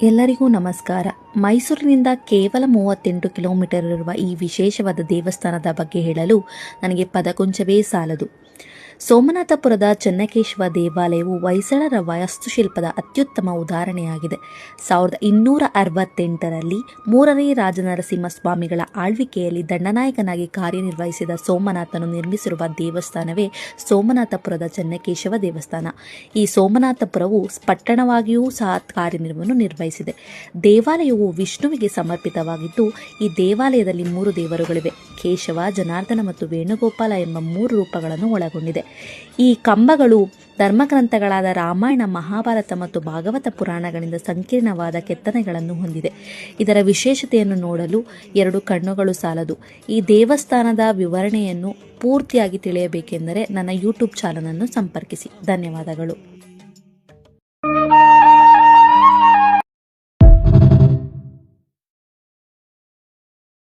ಎಲ್ಲರಿಗೂ ನಮಸ್ಕಾರ. ಮೈಸೂರಿನಿಂದ ಕೇವಲ 38 ಕಿಲೋಮೀಟರ್ ಇರುವ ಈ ವಿಶೇಷವಾದ ದೇವಸ್ಥಾನದ ಬಗ್ಗೆ ಹೇಳಲು ನನಗೆ ಪದಕುಂಚವೇ ಸಾಲದು. ಸೋಮನಾಥಪುರದ ಚೆನ್ನಕೇಶವ ದೇವಾಲಯವು ಹೊಯ್ಸಳರ ವಾಸ್ತುಶಿಲ್ಪದ ಅತ್ಯುತ್ತಮ ಉದಾಹರಣೆಯಾಗಿದೆ. 1268ರಲ್ಲಿ 3ನೇ ರಾಜನರಸಿಂಹಸ್ವಾಮಿಗಳ ಆಳ್ವಿಕೆಯಲ್ಲಿ ದಂಡನಾಯಕನಾಗಿ ಕಾರ್ಯನಿರ್ವಹಿಸಿದ ಸೋಮನಾಥನು ನಿರ್ಮಿಸಿರುವ ದೇವಸ್ಥಾನವೇ ಸೋಮನಾಥಪುರದ ಚೆನ್ನಕೇಶವ ದೇವಸ್ಥಾನ. ಈ ಸೋಮನಾಥಪುರವು ಪಟ್ಟಣವಾಗಿಯೂ ಸಹ ಕಾರ್ಯನಿರ್ವಹಣೆ ನಿರ್ವಹಿಸಿದೆ. ದೇವಾಲಯವು ವಿಷ್ಣುವಿಗೆ ಸಮರ್ಪಿತವಾಗಿದ್ದು, ಈ ದೇವಾಲಯದಲ್ಲಿ 3 ದೇವರುಗಳಿವೆ. ಕೇಶವ, ಜನಾರ್ದನ ಮತ್ತು ವೇಣುಗೋಪಾಲ ಎಂಬ 3 ರೂಪಗಳನ್ನು ಒಳಗೊಂಡಿದೆ. ಈ ಕಂಬಗಳು ಧರ್ಮಗ್ರಂಥಗಳಾದ ರಾಮಾಯಣ, ಮಹಾಭಾರತ ಮತ್ತು ಭಾಗವತ ಪುರಾಣಗಳಿಂದ ಸಂಕೀರ್ಣವಾದ ಕೆತ್ತನೆಗಳನ್ನು ಹೊಂದಿದೆ. ಇದರ ವಿಶೇಷತೆಯನ್ನು ನೋಡಲು 2 ಕಣ್ಣುಗಳು ಸಾಲದು. ಈ ದೇವಸ್ಥಾನದ ವಿವರಣೆಯನ್ನು ಪೂರ್ತಿಯಾಗಿ ತಿಳಿಯಬೇಕೆಂದರೆ ನನ್ನ ಯೂಟ್ಯೂಬ್ ಚಾನಲನ್ನು ಸಂಪರ್ಕಿಸಿ. ಧನ್ಯವಾದಗಳು.